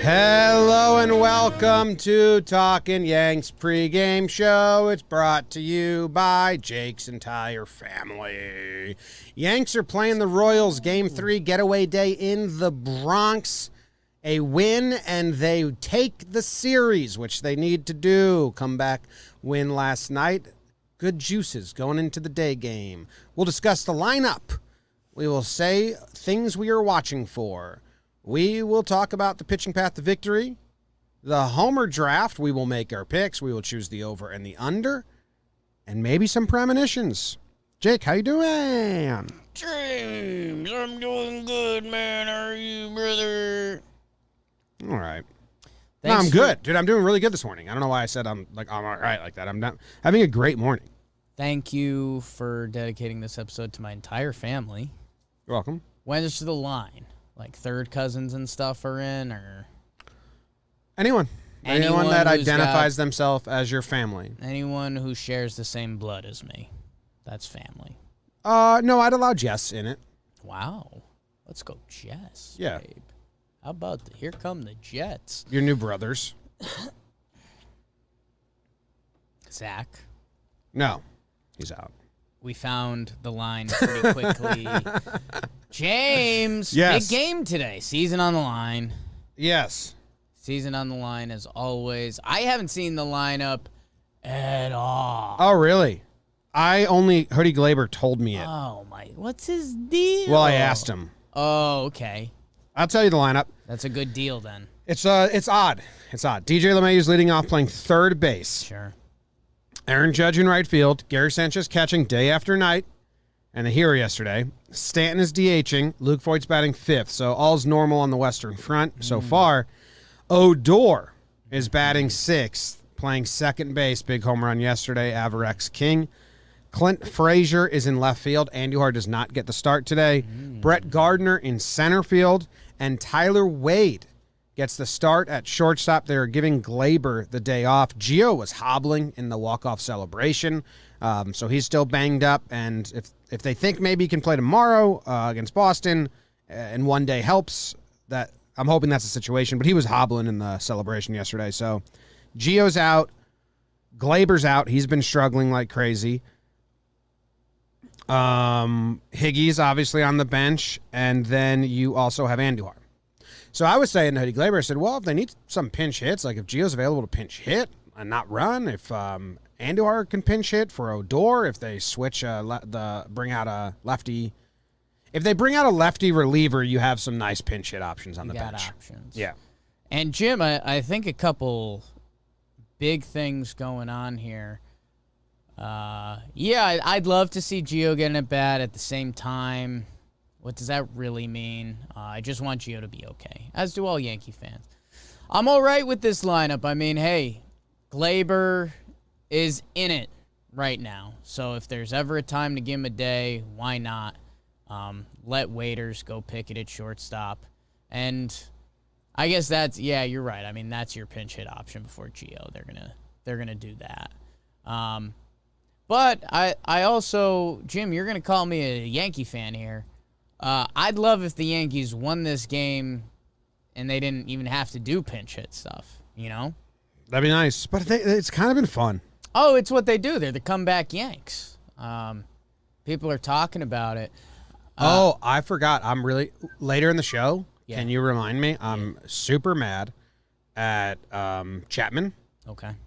Hello and welcome to Talkin Yanks pregame show. It's brought to you by Jake's entire family. Yanks are playing the Royals Game 3 getaway day in the Bronx. A win, and they take the series, which they need to do. Comeback win last night. Good juices going into the day game. We'll discuss the lineup. We will say things we are watching for. We will talk about the pitching path to victory. The Homer draft, we will make our picks. We will choose the over and the under. And maybe some premonitions. Jake, how you doing? James, I'm doing good, man. How are you, brother? All right. No, I'm good. Dude, I'm doing really good this morning. I don't know why I said I'm all right like that. I'm not having a great morning. Thank you for dedicating this episode to my entire family. You're welcome. When's the line? Like third cousins and stuff are in, or anyone that identifies themselves as your family. Anyone who shares the same blood as me. That's family. No, I'd allow Jess in it. Wow. Let's go Jess. Yeah. Babe. How about here come the Jets? Your new brothers. Zach. No, he's out. We found the line pretty quickly. James, yes. Big game today. Season on the line. Yes. Season on the line as always. I haven't seen the lineup at all. Oh, really? Hoodie Glaber told me it. Oh, my. What's his deal? Well, I asked him. Oh, okay. I'll tell you the lineup. That's a good deal then. It's odd. It's odd. DJ LeMahieu's leading off playing third base. Sure. Aaron Judge in right field. Gary Sanchez catching day after night. And a hero yesterday. Stanton is DHing. Luke Voigt's batting fifth. So all's normal on the Western Front so far. Odor is batting sixth, playing second base. Big home run yesterday. Avarex King. Clint Frazier is in left field. Andujar does not get the start today. Brett Gardner in center field. And Tyler Wade gets the start at shortstop. They're giving Glaber the day off. Gio was hobbling in the walk-off celebration. So he's still banged up. And if they think maybe he can play tomorrow against Boston and one day helps, that I'm hoping that's the situation. But he was hobbling in the celebration yesterday. So Gio's out. Glaber's out. He's been struggling like crazy. Higgy's obviously on the bench, and then you also have Andujar. So I was saying to Hoodie Glaber, I said, well, if they need some pinch hits, like if Gio's available to pinch hit and not run, if Andujar can pinch hit for Odor, if they switch bring out a lefty. If they bring out a lefty reliever, you have some nice pinch hit options on the bench. Options. Yeah. And Jim, I think a couple big things going on here. I'd love to see Gio getting at bat at the same time. What does that really mean? I just want Gio to be okay, as do all Yankee fans. I'm all right with this lineup. I mean, hey, Glaber is in it right now. So if there's ever a time to give him a day, why not? Let Waiters go pick it at shortstop. And I guess you're right. I mean, that's your pinch hit option before Gio. They're gonna do that. But I also, Jim, you're going to call me a Yankee fan here. I'd love if the Yankees won this game and they didn't even have to do pinch hit stuff, you know? That'd be nice. But it's kind of been fun. Oh, it's what they do. They're the comeback Yanks. People are talking about it. I forgot. I'm really, later in the show, Yeah. Can you remind me? I'm super mad at Chapman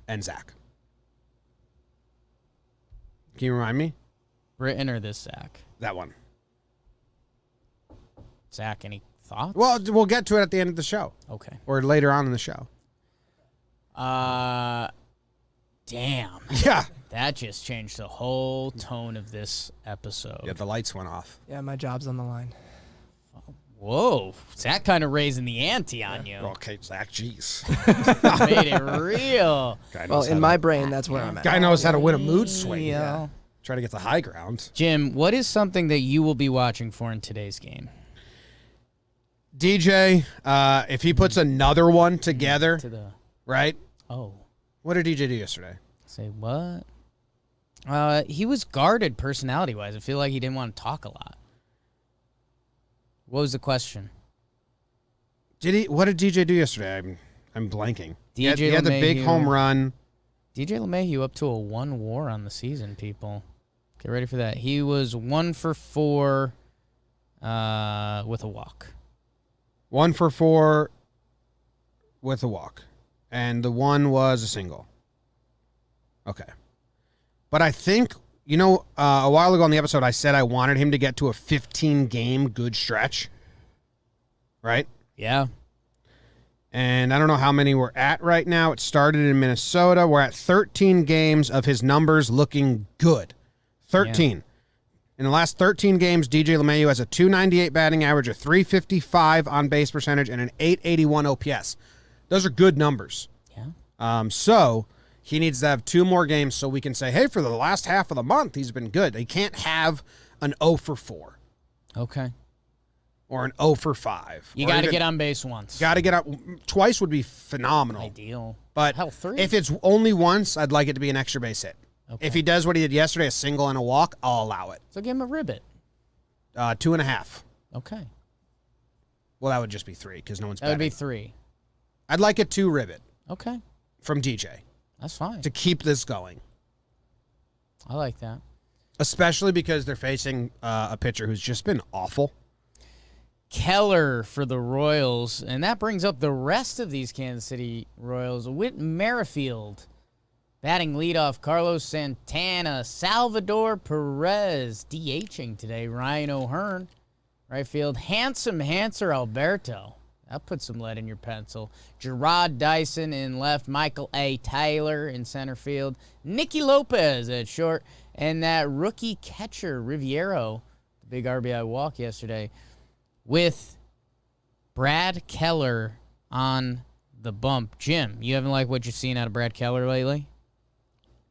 and Zach. Can you remind me? Britton or this Zach? That one. Zach, any thoughts? Well, we'll get to it at the end of the show. Okay. Or later on in the show. Damn. Yeah. That just changed the whole tone of this episode. Yeah, the lights went off. Yeah, my job's on the line. Whoa. Zach kind of raising the ante on you. Okay, Zach, jeez. Made it real. Well, in my brain, that's where I'm at. Guy knows how to win a mood swing. Yeah. Try to get the high ground. Jim, what is something that you will be watching for in today's game? DJ, if he puts another one together, right? Oh. What did DJ do yesterday? Say what? He was guarded personality-wise. I feel like he didn't want to talk a lot. What was the question? Did he? What did DJ do yesterday? I'm blanking. He had the big LeMahieu. home run. DJ LeMahieu up to a 1 WAR on the season, people. Get ready for that. He was 1 for 4 with a walk. 1 for 4 with a walk. And the one was a single. Okay. But I think, a while ago on the episode, I said I wanted him to get to a 15-game good stretch. Right? Yeah. And I don't know how many we're at right now. It started in Minnesota. We're at 13 games of his numbers looking good. 13. Yeah. In the last 13 games, DJ LeMahieu has a 298 batting average, a 355 on-base percentage, and an 881 OPS. Those are good numbers. Yeah. So he needs to have 2 more games so we can say, hey, for the last half of the month, he's been good. He can't have an 0 for 4. Okay. Or an 0 for 5. You got to get on base once. Got to get up. Twice would be phenomenal. Ideal. But hell, 3. If it's only once, I'd like it to be an extra base hit. Okay. If he does what he did yesterday, a single and a walk, I'll allow it. So give him a ribbit. 2.5. Okay. Well, that would just be 3 because no one's That would betting. be 3. I'd like a 2 ribbit. Okay. From DJ. That's fine. To keep this going. I like that. Especially because they're facing a pitcher who's just been awful. Keller for the Royals, and that brings up the rest of these Kansas City Royals. Whit Merrifield batting leadoff, Carlos Santana, Salvador Perez DHing today, Ryan O'Hearn, right field, handsome Hanser Alberto. That puts some lead in your pencil. Gerard Dyson in left, Michael A. Taylor in center field, Nicky Lopez at short, and that rookie catcher, Riviero, the big RBI walk yesterday, with Brad Keller on the bump. Jim, you haven't liked what you've seen out of Brad Keller lately?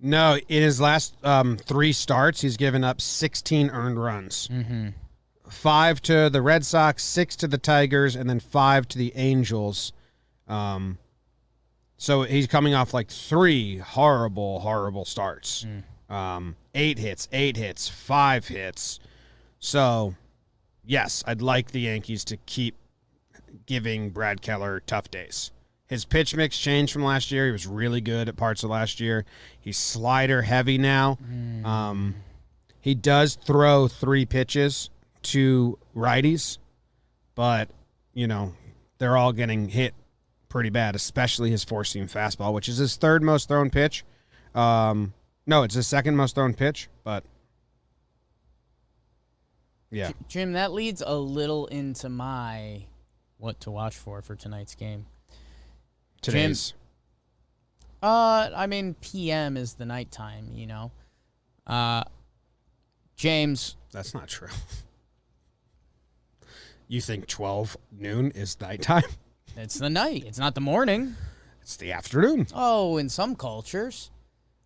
No, in his last 3 starts, he's given up 16 earned runs. Mm-hmm. 5 to the Red Sox, 6 to the Tigers, and then 5 to the Angels. So he's coming off like 3 horrible starts. 8 hits, 5 hits. So, yes, I'd like the Yankees to keep giving Brad Keller tough days. His pitch mix changed from last year. He was really good at parts of last year. He's slider heavy now. He does throw 3 pitches to righties, but, they're all getting hit pretty bad, especially his 4-seam fastball, which is his 3rd most thrown pitch. No, it's his 2nd most thrown pitch, but yeah. Jim, that leads a little into my what to watch for tonight's game. Today's. PM is the nighttime, James. That's not true. You think 12 noon is nighttime? It's the night. It's not the morning. It's the afternoon. Oh, in some cultures.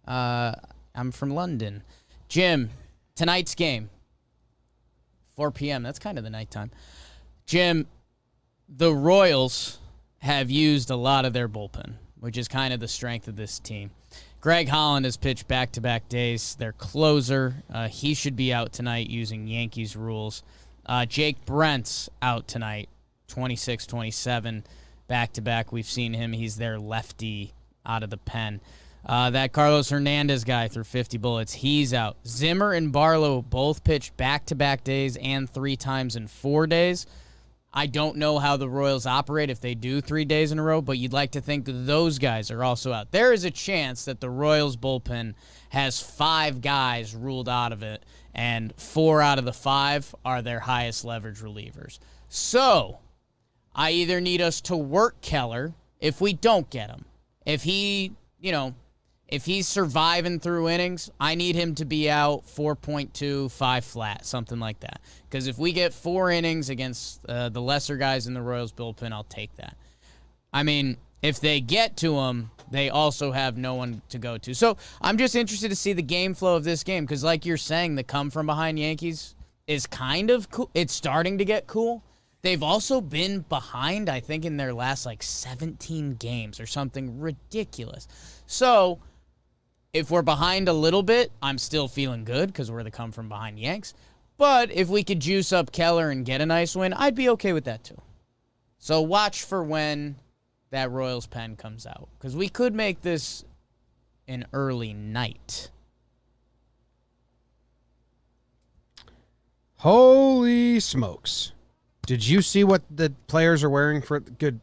I'm from London. Jim, tonight's game, 4 p.m. That's kind of the nighttime. Jim, the Royals have used a lot of their bullpen, which is kind of the strength of this team. Greg Holland has pitched back-to-back days. Their closer, he should be out tonight using Yankees rules. Jake Brent's out tonight, 26-27, back-to-back. We've seen him. He's their lefty out of the pen. That Carlos Hernandez guy threw 50 bullets. He's out. Zimmer and Barlow both pitched back-to-back days and 3 times in 4 days. I don't know how the Royals operate if they do 3 days in a row, but you'd like to think those guys are also out. There is a chance that the Royals bullpen has 5 guys ruled out of it, and 4 out of the 5 are their highest leverage relievers. So, I either need us to work Keller if we don't get him. If he, if he's surviving through innings, I need him to be out 4.2, 5 flat, something like that. Because if we get 4 innings against the lesser guys in the Royals bullpen, I'll take that. I mean, if they get to him, they also have no one to go to. So I'm just interested to see the game flow of this game because, like you're saying, the come-from-behind Yankees is kind of cool. It's starting to get cool. They've also been behind, I think, in their last, 17 games or something ridiculous. So if we're behind a little bit, I'm still feeling good because we're the come-from-behind Yanks. But if we could juice up Keller and get a nice win, I'd be okay with that too. So watch for when that Royals pen comes out, because we could make this an early night. Holy smokes. Did you see what the players are wearing for good?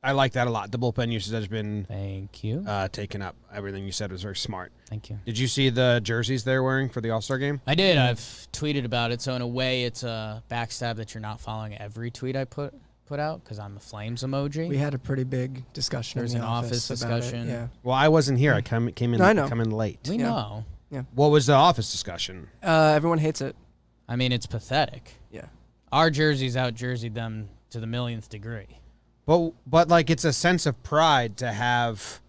I like that a lot. The bullpen usage has been Thank you. taken up. Everything you said was very smart. Thank you. Did you see the jerseys they're wearing for the All-Star game? I did. I've tweeted about it. So in a way, it's a backstab that you're not following every tweet I put out, because I'm the flames emoji. We had a pretty big discussion. There's in the an office about discussion. It. Yeah. Well, I wasn't here. I came in. No, I know. Come in late. We Yeah. know. What was the office discussion? Everyone hates it. I mean, it's pathetic. Yeah. Our jerseys out-jerseyed them to the millionth degree. But like, it's a sense of pride to have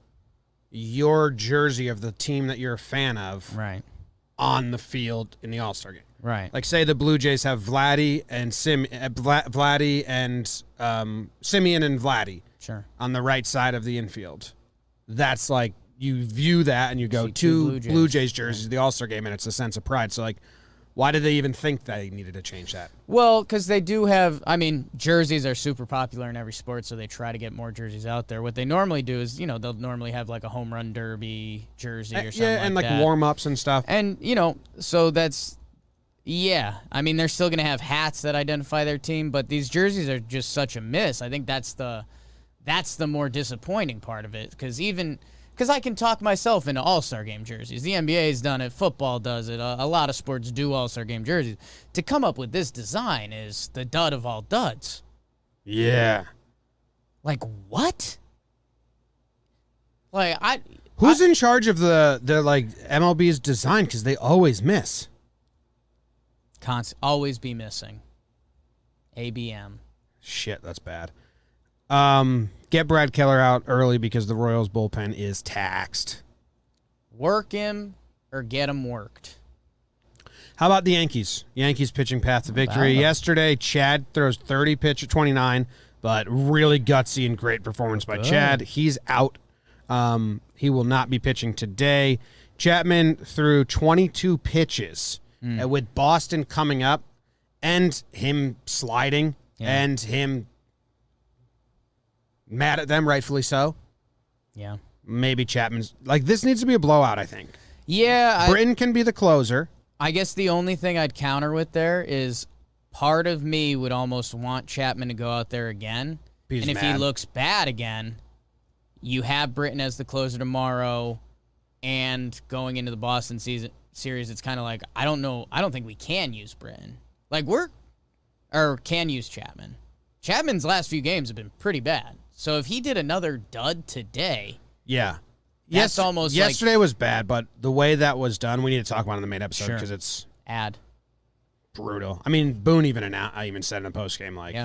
your jersey of the team that you're a fan of Right. on the field in the All-Star game. Right. Like, say the Blue Jays have Simeon and Vladdy Sure. on the right side of the infield. That's like, you view that and you go, See two two Blue Jays. Blue Jays jerseys, the All-Star game, and it's a sense of pride. So, like, why did they even think they needed to change that? Well, because they do have, I mean, jerseys are super popular in every sport, so they try to get more jerseys out there. What they normally do is, they'll normally have like a home run derby jersey or something and like that. warm-ups and stuff. And, so that's, yeah. I mean, they're still going to have hats that identify their team, but these jerseys are just such a miss. I think that's the more disappointing part of it, because I can talk myself into All-Star Game jerseys. The NBA's done it. Football does it. A lot of sports do All-Star Game jerseys. To come up with this design is the dud of all duds. Yeah. Like, what? Like, Who's in charge of the like MLB's design? Because they always miss. always be missing. ABM. Shit, that's bad. Get Brad Keller out early because the Royals bullpen is taxed. Work him or get him worked. How about the Yankees? Yankees pitching path to victory. Yesterday, Chad throws 30 pitch at 29, but really gutsy and great performance by Chad. He's out. He will not be pitching today. Chapman threw 22 pitches with Boston coming up and him sliding and him mad at them, rightfully so. Yeah. Maybe Chapman's like, this needs to be a blowout, I think. Yeah. Britton can be the closer. I guess the only thing I'd counter with there is part of me would almost want Chapman to go out there again. He's and if mad. he looks bad again, you have Britton as the closer tomorrow, and going into the Boston series, it's kind of like, I don't know. I don't think we can use Britton. Like, can use Chapman. Chapman's last few games have been pretty bad. So if he did another dud today, yeah. that's almost yesterday was bad, but the way that was done, we need to talk about it in the main episode because it's brutal. I mean, Boone I even said in a post game, like,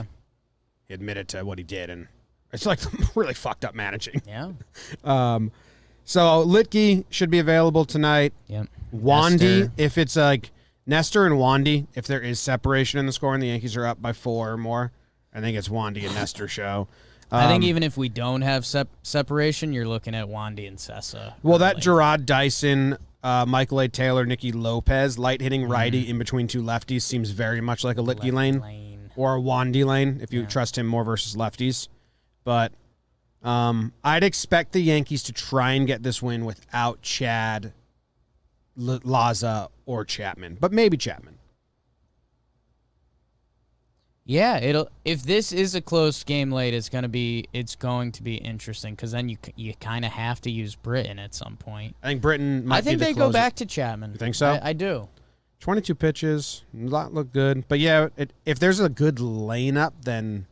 he admitted to what he did, and it's like really fucked up managing. Yeah. So Litke should be available tonight. Yep. Wandy, Nestor. if it's like Nestor and Wandy, if there is separation in the score and the Yankees are up by 4 or more, I think it's Wandy and Nestor show. I think even if we don't have separation, you're looking at Wandy and Sessa. Well, that Gerard Dyson, Michael A. Taylor, Nicky Lopez, light hitting righty in between two lefties seems very much like a Litke lane or a Wandy lane if you trust him more versus lefties. But I'd expect the Yankees to try and get this win without Chad, Laza, or Chapman, but maybe Chapman. Yeah, if this is a close game late, it's going to be interesting because then you kind of have to use Britton at some point. I think Britton might be the they closer. go back to Chapman. You think so? I do. 22 pitches, not look good. But yeah, if there's a good lane up, then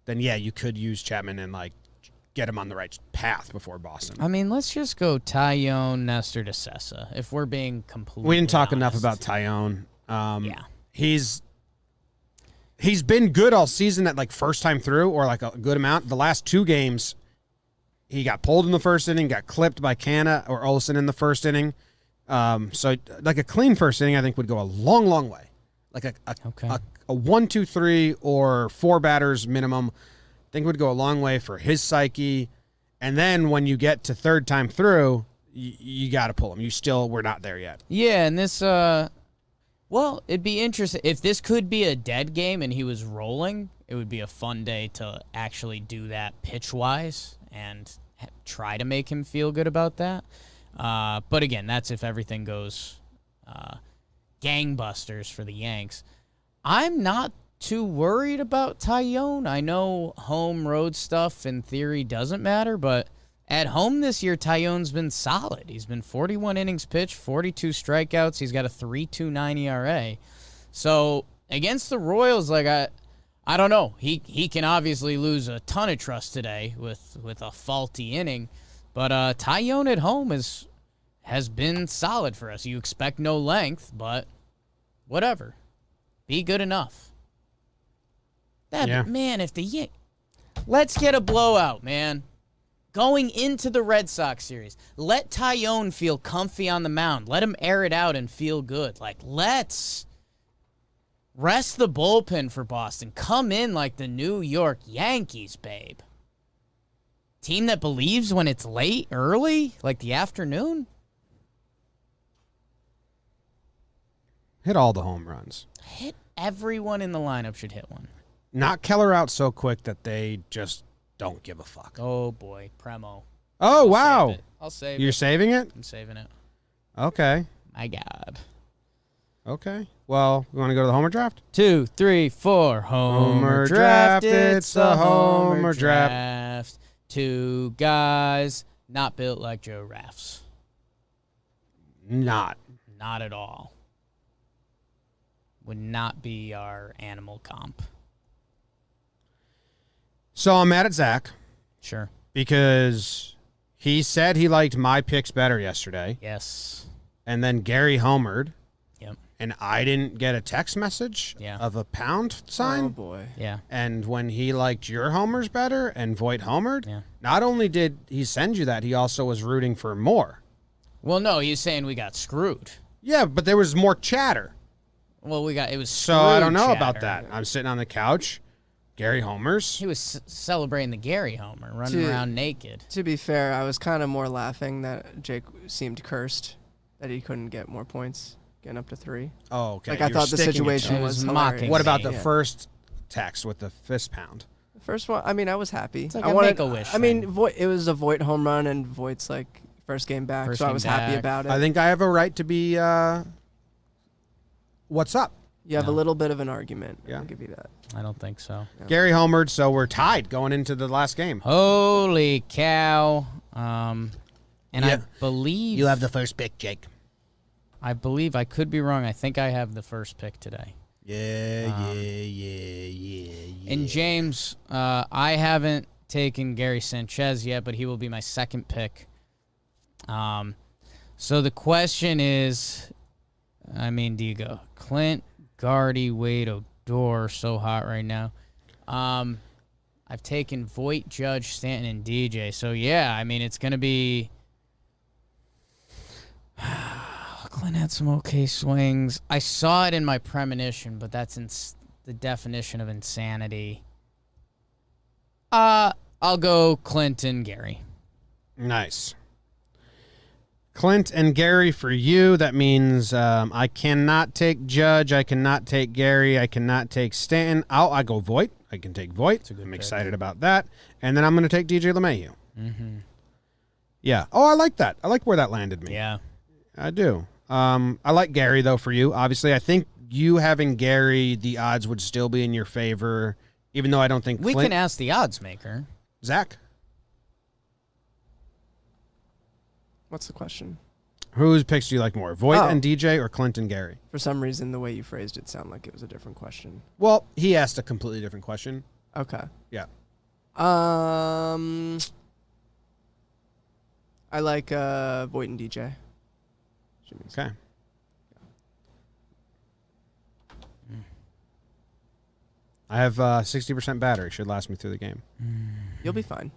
yeah, you could use Chapman and like get him on the right path before Boston. I mean, let's just go Tyone, Nestor to Sessa. If we're being completely We didn't talk honest. enough about Tyone. Yeah. He's been good all season at like first time through or like a good amount. The last 2 games, he got pulled in the first inning, got clipped by Canna or Olsen in the first inning. So like a clean first inning, I think would go a long, long way. Like a 1, 2, 3 or 4 batters minimum, I think would go a long way for his psyche. And then when you get to third time through, you got to pull him. We're not there yet. Yeah, and this, well, it'd be interesting if this could be a dead game and he was rolling. it would be a fun day to actually do that pitch-wise and try to make him feel good about that. But again, that's if everything goes gangbusters for the Yanks. I'm not too worried about Taillon. I know home road stuff in theory doesn't matter, but at home this year, Taillon's been solid. He's been 41 innings pitched, 42 strikeouts. He's got a 3.29 ERA. So against the Royals, like I don't know. He can obviously lose a ton of trust today with a faulty inning, but Taillon at home has been solid for us. You expect no length, but whatever. Be good enough. Man, if the Yankees... Let's get a blowout, man. Going into the Red Sox series, let Taillon feel comfy on the mound. Let him air it out and feel good. Like, let's rest the bullpen for Boston. Come in like the New York Yankees, babe. Team that believes when it's late, early, like the afternoon. Hit all the home runs. Hit everyone in the lineup should hit one. Knock Keller out so quick that they just don't give a fuck. Oh, boy. Premo. Oh, wow. I'll save it. You're saving it? I'm saving it. Okay. My God. Okay. Well, you want to go to the homer draft? 2, 3, 4. Homer draft. It's the homer draft. Two guys not built like Joe Raffs. Not at all. Would not be our animal comp. So I'm mad at Zach Sure. because he said he liked my picks better yesterday, Yes. and then Gary homered, Yep. and I didn't get a text message of a pound sign. Oh, boy. Yeah. And when he liked your homers better and Voit homered, Yeah. not only did he send you that, he also was rooting for more. Well, no, he's saying we got screwed. Yeah, but there was more chatter. Well, it was So I don't know screwed about chatter. that. I'm sitting on the couch. Gary homers. He was celebrating the Gary homer, running around naked. To be fair, I was kind of more laughing that Jake seemed cursed that he couldn't get more points, getting up to 3. Oh, okay. Like, I thought the situation It was was hilarious. mocking. What about the Yeah. first text with the fist pound? The first one? I mean, I was happy. It's like I a wanted, Make-A-Wish I mean, thing. it was a Voit home run, and Voigt's like first game back, First so I game was happy back. about it. I think I have a right to be, what's up? you have No. a little bit of an argument. Yeah. I'll give you that. I don't think so. Gary homered, so we're tied going into the last game. Holy cow. And Yeah. I believe... You have the first pick, Jake. I believe, I could be wrong, I think I have the first pick today. Yeah. And James, I haven't taken Gary Sanchez yet, but he will be my second pick. So the question is, I mean, do you go Clint, Gardy, Wade, Odor, so hot right now. I've taken Voit, Judge, Stanton, and DJ. So, yeah, I mean, it's going to be... Clint had some okay swings. I saw it in my premonition, but that's the definition of insanity. I'll go Clint and Gary. Nice. Clint and Gary for you. That means I cannot take Judge. I cannot take Gary. I cannot take Stanton. I go Voit. I can take Voit. I'm excited about that. And then I'm going to take DJ LeMahieu. Mm-hmm. Yeah. Oh, I like that. I like where that landed me. Yeah. I do. I like Gary, though, for you. Obviously, I think you having Gary, the odds would still be in your favor, even though I don't think We Clint... can ask the odds maker. Zach, What's the question? whose picks do you like more, Voit Oh. and DJ or Clint and Gary? For some reason, the way you phrased it sounded like it was a different question. Well, he asked a completely different question. Okay. Yeah. I like Voit and DJ. Okay. I have 60% battery. Should last me through the game. You'll be fine.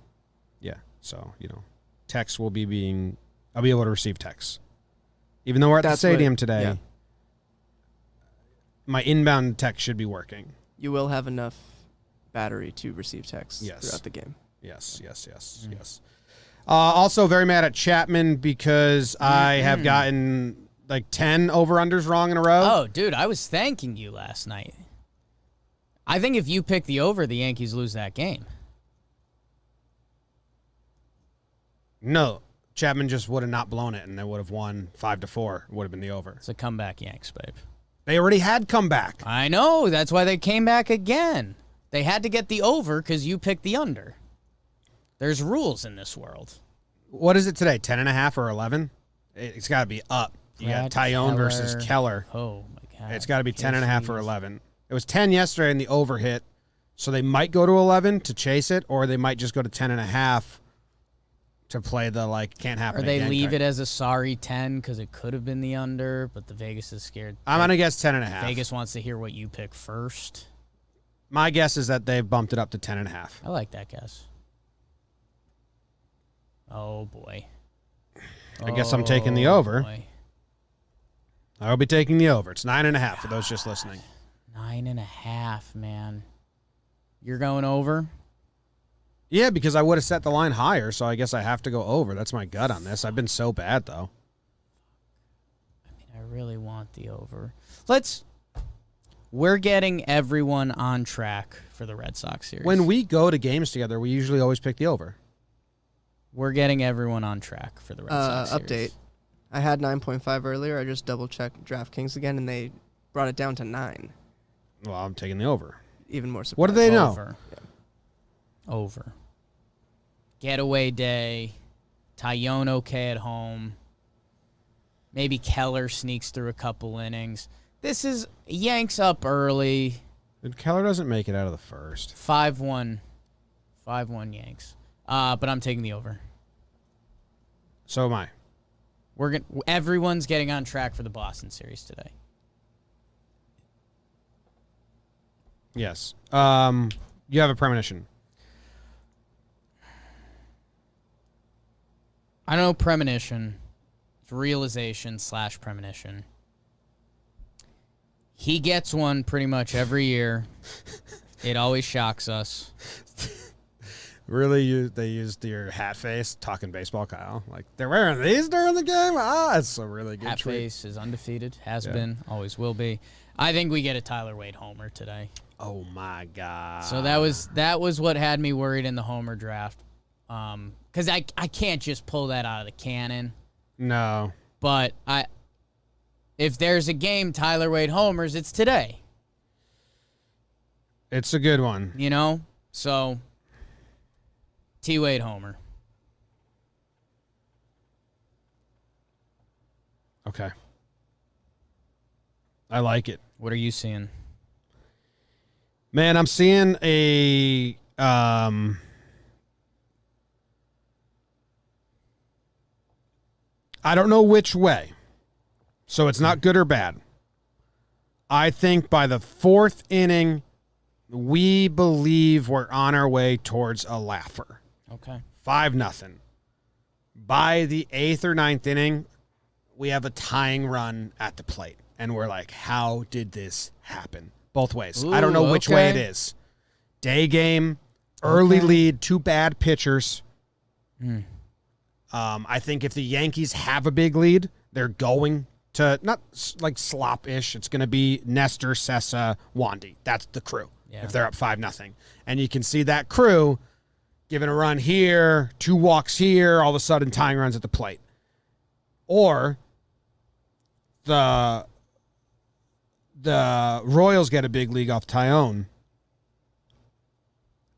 Yeah. So, texts will be I'll be able to receive texts. Even though we're at the That's stadium what- today, yeah. my inbound text should be working. You will have enough battery to receive texts Yes. throughout the game. Yes. Also very mad at Chapman because I have gotten like 10 over-unders wrong in a row. Oh, dude, I was thanking you last night. I think if you pick the over, the Yankees lose that game. No, Chapman just would have not blown it, and they would have won 5-4. Would have been the over. It's a comeback Yanks, babe. They already had come back. I know. That's why they came back again. They had to get the over because you picked the under. There's rules in this world. What is it today? 10.5 or 11? It's got to be up. You got Tyone versus Keller. Oh my God! It's got to be 10.5 or 11. It was 10 yesterday, and the over hit, so they might go to 11 to chase it, or they might just go to 10.5 to play the can't happen. Or they again leave card. it as a sorry 10 because it could have been the under, but the Vegas is scared. I'm gonna guess 10.5. Vegas wants to hear what you pick first. My guess is that they've bumped it up to 10.5. I like that guess. Oh boy. I guess I'm taking the over. Boy. I'll be taking the over. It's 9.5 for those just listening. 9.5, man. You're going over? Yeah, because I would have set the line higher, so I guess I have to go over. That's my gut on this. I've been so bad, though. I mean, I really want the over. We're getting everyone on track for the Red Sox series. When we go to games together, we usually always pick the over. We're getting everyone on track for the Red Sox series. Update. I had 9.5 earlier. I just double-checked DraftKings again, and they brought it down to 9. Well, I'm taking the over. Even more surprised. What do they know? Over. Yeah. Over. Getaway day. Tyone okay at home. Maybe Keller sneaks through a couple innings. This is Yanks up early. Keller doesn't make it out of the first. 5-1. 5-1 Yanks. But I'm taking the over. So am I. Everyone's getting on track for the Boston series today. Yes. You have a premonition. I don't know premonition. It's realization / premonition. He gets one pretty much every year. It always shocks us. Really, they used your hat face talking baseball, Kyle. Like, they're wearing these during the game? It's a really good Hat tweet. face is undefeated. Has been. Always will be. I think we get a Tyler Wade homer today. Oh, my God. So that was what had me worried in the homer draft. Because I can't just pull that out of the cannon. No. But if there's a game Tyler Wade homers, it's today. It's a good one. You know? So, T. Wade homer. Okay. I like it. What are you seeing? Man, I'm seeing a I don't know which way. So it's not good or bad. I think by the 4th inning, we believe we're on our way towards a laugher. Okay. 5-0. By the 8th or 9th inning, we have a tying run at the plate. And we're like, how did this happen? Both ways. Ooh, I don't know which way it okay. is. Day game, early Okay. lead, 2 bad pitchers. Mm. I think if the Yankees have a big lead, they're going to, not like slop-ish, it's going to be Nestor, Sessa, Wandy. That's the crew Yeah. if they're up 5-0. And you can see that crew giving a run here, 2 walks here, all of a sudden tying runs at the plate. Or the Royals get a big league off Tyone.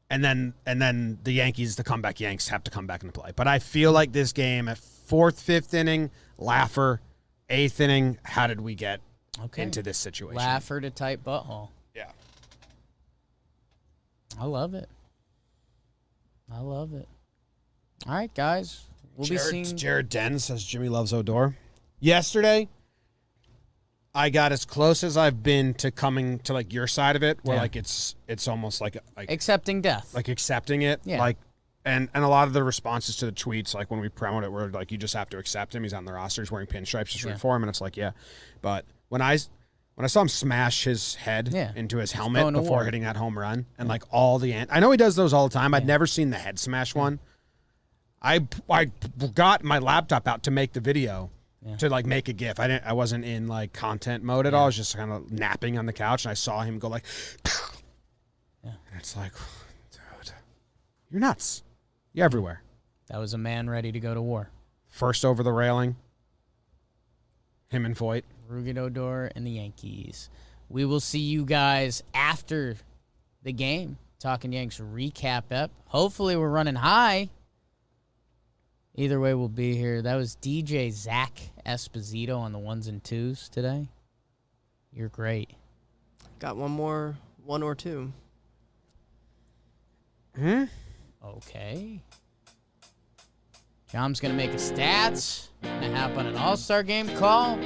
And then the Yankees, the comeback Yanks, have to come back into play. But I feel like this game at 4th, 5th inning, laugher, 8th inning, how did we get into this situation? Laugher to tight butthole. Yeah. I love it. I love it. All right, guys. We'll be seeing. Jared Den says Jimmy loves Odor. Yesterday, I got as close as I've been to coming to like your side of it, where Yeah. like it's almost like Accepting death. like accepting it. Yeah. Like and a lot of the responses to the tweets, like when we promote it, were like, you just have to accept him. He's on the roster. He's wearing pinstripes. Just root for him. And it's like, yeah. But when I saw him smash his head into his helmet going to before war. hitting that home run, and like all the I know he does those all the time. I'd never seen the head smash one. I got my laptop out to make the video. To like make a GIF. I wasn't in like content mode at all. I was just kind of napping on the couch, and I saw him go like, It's like, dude, you're nuts. You're everywhere. That was a man ready to go to war. First over the railing. Him and Voit. Rugged Odor and the Yankees. We will see you guys after the game. Talking Yanks recap ep. Hopefully we're running high. Either way, we'll be here. That was DJ Zach Esposito on the 1s and 2s today. You're great. Got one more, 1 or 2. Okay. John's going to make a stats. Going to happen an all-star game call.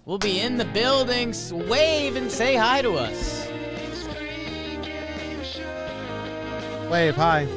We'll be in the building. Wave and say hi to us. Wave, hi.